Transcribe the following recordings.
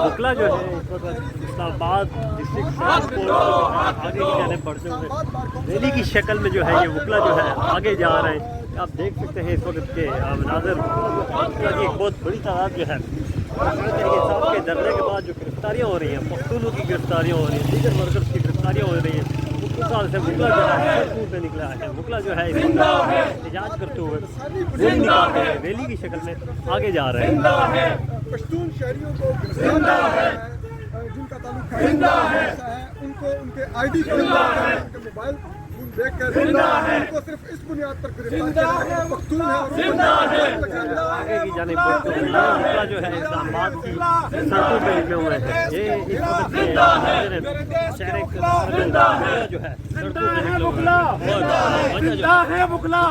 वकला जो है इस वक्त इस्लामाबाद डिस्ट्रिक्ट आगे की जाने बढ़ते हुए रैली की शक्ल में जो है ये वकला जो है आगे जा रहे हैं। आप देख सकते हैं इस वक्त के मनाज़र की एक बहुत बड़ी तादाद जो है साहब के धरने के बाद जो गिरफ्तारियाँ हो रही हैं, पख्तूनों की गिरफ्तारियाँ हो रही हैं, दीगर वर्कर्स की गिरफ्तारियाँ हो रही हैं। उस साल से वकला जो है सड़कों पे निकला है। वकला जो है एहतजाज करते हुए रैली निकालते हैं, रैली की शक्ल में आगे जा रहे हैं। पश्तून शहरियों को जिनका ताल्लुक है उनको उनके आईडी उनके मोबाइल फोन देखकर उनको सिर्फ इस बुनियाद पर गिरफ्तार पख्तून है। आगे की जानिब बढ़ते हुए वकला जो है इस्लामाबाद की सड़कों पे निकले हुए हैं। ये इस वक्त शहर जो है सड़कों पे निकले हुए हैं। वकला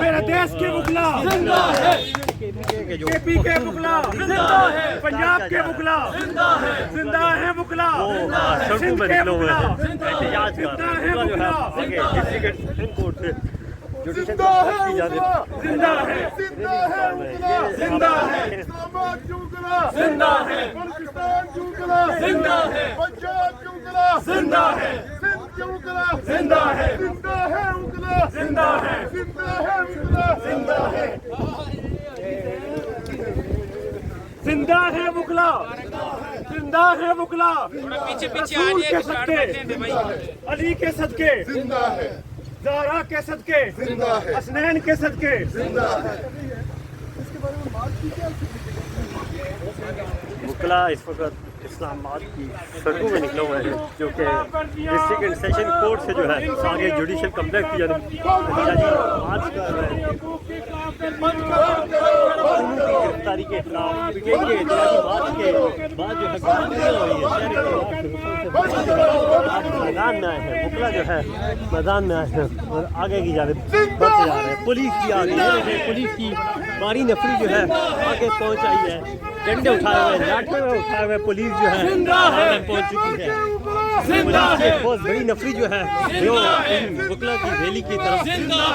मेरे देश के वकला केपी के वकला पंजाब के वकला जिंदा है वकला सड़कों पे निकले हुए हैं एहतजाज कर रहे हैं। जो है आगे डिस्ट्रिक्ट सुप्रीम कोर्ट से जुडिशल की जानिब जिंदा है जिंदा है जिंदा है पाकिस्तान जुगला जिंदा है पंजाब जुगला जिंदा है सिंध जुगला जिंदा है जिंदा है उगला जिंदा है जिंदा है उगला जिंदा है जिंदा है वकला जिंदा है वकला पीछे पीछे रसूल के स्टार्ट सदके करते हैं भाई। अली के सदके जिंदा है ज़हरा के सदके जिंदा है हसनैन के सदके जिंदा है। इसके बारे में बात की क्या वकला इस वक्त इस्लामाबाद की सड़कों में निकले हुए हैं जो कि डिस्ट्रिक्ट एंड सेशन कोर्ट से जो है आगे जुडिशल कम्प्लेक्स की जानिब मार्च कर रहे हैं। गिरफ्तारी के खिलाफ ब्रिगेड के एहतजाजी मार्च के बाद जो है गिरफ्तारियां हो रही है। मैदान में आए हैं वकला जो है मैदान में आए हैं और आगे की जानिब बढ़ते जा रहे हैं। पुलिस भी आ गई है, पुलिस की मारी नफरी जो है आगे पहुंच आई है। डंडे उठाए हुए लाठे उठाए हुए पुलिस जो है आगे पहुंच चुकी है। पुलिस की बहुत बड़ी नफरी जो है जो वकला की रैली की तरफ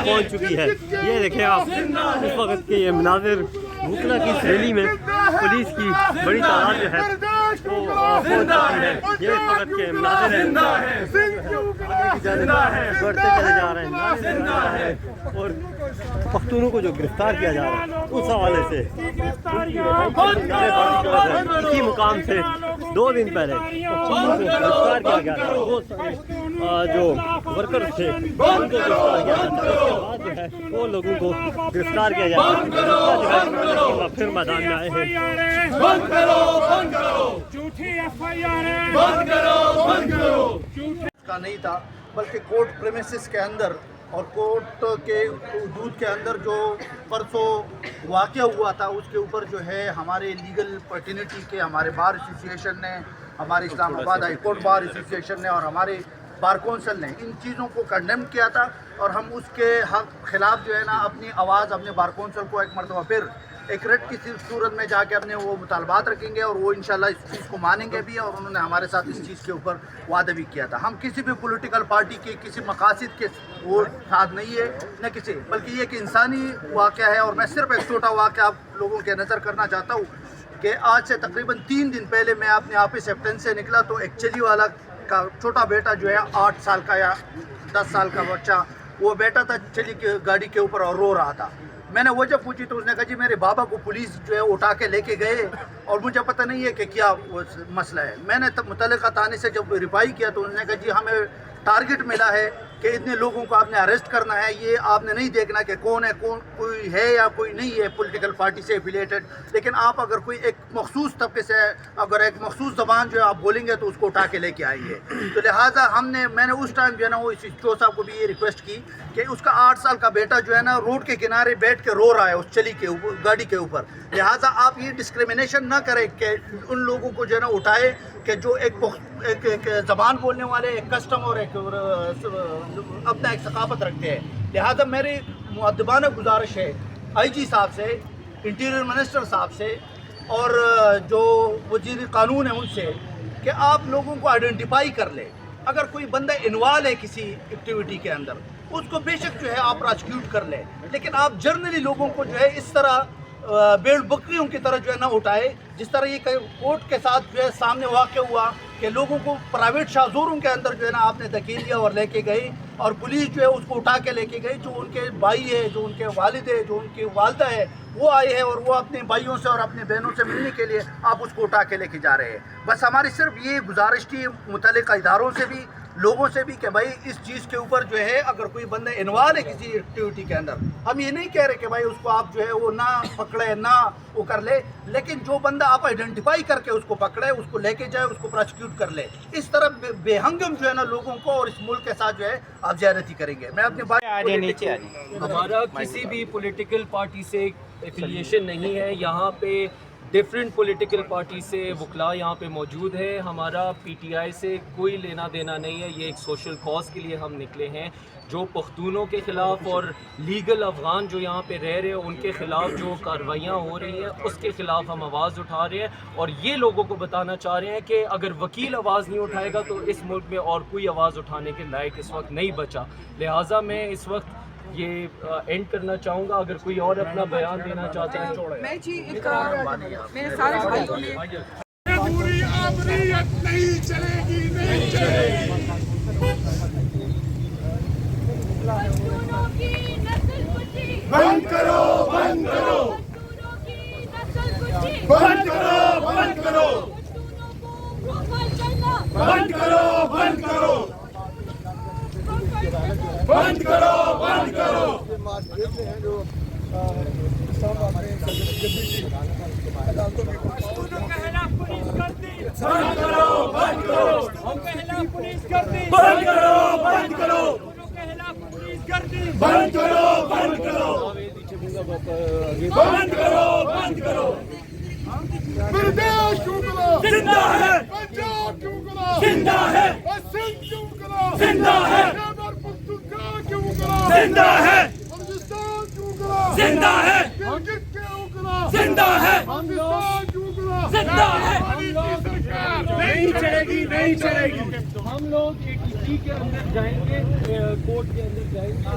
पहुंच चुकी है। ये देखें आप इस वक्त के ये मनाजिर वकला की इस रैली में पुलिस की बड़ी तादाद जो है वो पहुंच चुकी है। ये इस वक्त के मनाजिर हैं बढ़ते चले जा रहे हैं और पख्तूनों को जो गिरफ्तार किया जा रहा है उस हवाले से इसी मुकाम से 2 दिन पहले पख्तूनों को गिरफ्तार किया गया था। वो जो वर्कर्स थे उनको गिरफ्तार किया गया था। उसके बाद जो है वो लोगों को गिरफ्तार किया जा रहा है। फिर मैदान में आए हैं। बंद करो झूठी एफआईआर बंद करो का नहीं था बल्कि कोर्ट प्रेमिसेस के अंदर और कोर्ट के हदूद के अंदर जो परसों वाक़या हुआ था उसके ऊपर जो है हमारे लीगल पर्टिनिटी के हमारे बार एसोसिएशन ने, हमारे Islamabad high court bar association ने और हमारे बार कौंसिल ने इन चीज़ों को कंडेम किया था और हम उसके खिलाफ जो है ना अपनी आवाज़ अपने बार कौंसिल को एक मरतबा फिर एक रेट की सूरत में जाके अपने वो मुतालबात रखेंगे और वो इंशाल्लाह इस चीज़ को मानेंगे भी और उन्होंने हमारे साथ इस चीज़ के ऊपर वादा भी किया था। हम किसी भी पॉलिटिकल पार्टी के किसी मकासद के वो साथ नहीं है न किसी, बल्कि ये कि इंसानी वाक़या है। और मैं सिर्फ एक छोटा वाक़या आप लोगों के नज़र करना चाहता हूँ कि आज से तकरीबन 3 दिन पहले मैं अपने ऑफिस एप्टन से निकला तो एक चली वाला का छोटा बेटा जो है 8 साल का या 10 साल का बच्चा, वो बेटा था चली गाड़ी के ऊपर और रो रहा था। मैंने वजह पूछी तो उसने कहा जी मेरे बाबा को पुलिस जो है उठा के लेके गए और मुझे पता नहीं है कि क्या वो मसला है। मैंने तब मुतल्लिका थाने से जब रिप्लाई किया तो उसने कहा जी हमें टारगेट मिला है कि इतने लोगों को आपने अरेस्ट करना है, ये आपने नहीं देखना कि कौन है, कौन कोई है या कोई नहीं है पॉलिटिकल पार्टी से एफिलिएटेड, लेकिन आप अगर कोई एक मखसूस तबके से अगर एक मखसूस ज़बान जो है आप बोलेंगे तो उसको उठा के लेके आएंगे। तो लिहाजा मैंने उस टाइम जो है ना वो चो साहब को भी ये रिक्वेस्ट की कि उसका 8 साल का बेटा जो है ना रोड के किनारे बैठ के रो रहा है उस चली के ऊपर गाड़ी के ऊपर। लिहाजा आप ये डिस्क्रिमिनेशन ना करें कि उन लोगों को जो है ना उठाए कि जो एक ज़बान बोलने वाले, एक कस्टम और एक अपना एक सकाफत रखते हैं। लिहाजा मेरी मुअद्दबाना गुजारिश है IG साहब से, इंटीरियर मिनिस्टर साहब से और जो वज़ीर कानून है उनसे कि आप लोगों को आइडेंटिफाई कर ले। अगर कोई बंदा इन्वॉल्व है किसी एक्टिविटी के अंदर उसको बेशक जो है आप प्रोसिक्यूट कर ले, लेकिन आप जर्नली लोगों को जो है इस तरह भेड़ बकरियों की तरह जो है ना उठाए। जिस तरह ये कोर्ट के साथ जो है सामने वाक़या हुआ कि लोगों को प्राइवेट शाहजोरों के अंदर जो है ना आपने धकेल लिया और लेके गए, और पुलिस जो है उसको उठा के लेके गई। जो उनके भाई है, जो उनके वालिद है, जो उनकी वालदा है, वो आए हैं और वो अपने भाइयों से और अपने बहनों से मिलने के लिए आप उसको उठा के लेके जा रहे हैं। बस हमारी सिर्फ ये गुजारिश थी मुतल्लिक़ इदारों से भी, लोगों से भी, कि भाई इस चीज़ के ऊपर जो है अगर कोई बंदा इन्वॉल्व है किसी एक्टिविटी के अंदर, हम ये नहीं कह रहे कि भाई उसको आप जो है वो ना पकड़े ना वो कर ले, लेकिन जो बंदा आप आइडेंटिफाई करके उसको पकड़े, उसको लेके जाए, उसको प्रोसिक्यूट कर ले। इस तरह बेहंगम जो है ना लोगों को और इस मुल्क के साथ जो है आप ज़्यादती करेंगे। मैं अपनी बात हमारा किसी भी पॉलिटिकल पार्टी से एफिलिएशन नहीं है। यहाँ पे डिफरेंट पॉलिटिकल पार्टी से वकला यहाँ पे मौजूद है। हमारा पीटीआई से कोई लेना देना नहीं है। ये एक सोशल कॉज के लिए हम निकले हैं। जो पख्तूनों के ख़िलाफ़ और लीगल अफ़गान जो यहाँ पे रह रहे हैं उनके ख़िलाफ़ जो कार्रवाइयाँ हो रही हैं उसके ख़िलाफ़ हम आवाज़ उठा रहे हैं, और ये लोगों को बताना चाह रहे हैं कि अगर वकील आवाज़ नहीं उठाएगा तो इस मुल्क में और कोई आवाज़ उठाने के लायक इस वक्त नहीं बचा। लिहाजा मैं इस वक्त ये एंड करना चाहूँगा। अगर कोई और अपना बयान देना चाहता है। मैं जी एक मेरे सारे भाइयों ने पूरी आबरीयत नहीं चलेगी, नहीं चलेगी। मजदूरों की नस्लकुशी बंद करो, बंद करो, मजदूरों की नस्लकुशी बंद करो, बंद करो, मजदूरों को प्रोफाइल करना बंद करो, बंद करो, बंद करो, बंद करो। मार्च देख रहे हैं जो इस्लाम अपने अदालतों में बंद करो, बंद करो, पुलिस कर दी, बंद करो, बंद करो, पुलिस कर दी, बंद करो, बंद करो, बंद करो, बंद करो। प्रदेश क्यों करो, जिंदा है, पंजाब क्यों करो, जिंदा है, सिंध क्यों करो, जिंदा है, खैबर पख्तूनख्वा क्यों करो, जिंदा है, बलूचिस्तान क्यों करो, जिंदा है, गिलगित क्यों करो, जिंदा है, पाकिस्तान क्यों करो, जिंदा है। नहीं चलेगी, नहीं चलेगी। हम लोग ATC के अंदर जाएंगे, कोर्ट के अंदर जाएंगे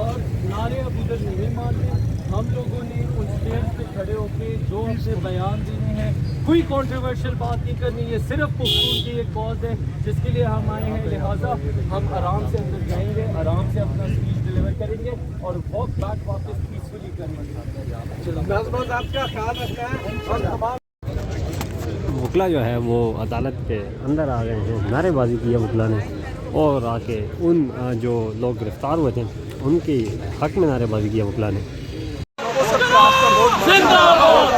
और नारे अब उधर नहीं मारने। हम लोगों ने उन स्टेज पे खड़े होकर जो हमसे बयान दिए हैं, कोई कंट्रोवर्शियल बात नहीं करनी। ये सिर्फ पख्तून की एक कॉज है जिसके लिए हम आए हैं। लिहाजा हम आराम से अंदर जाएंगे, आराम से अपना स्पीच डिलीवर करेंगे और वॉक बैक वापस पीसफुली करेंगे। आपका ख्याल रखना है और तमाम वकला जो है वो अदालत के अंदर आ गए हैं। नारेबाजी की है वकला ने, और आके उन जो लोग गिरफ़्तार हुए थे उनके हक़ में नारेबाजी की है वकला ने। जिंदाबाद।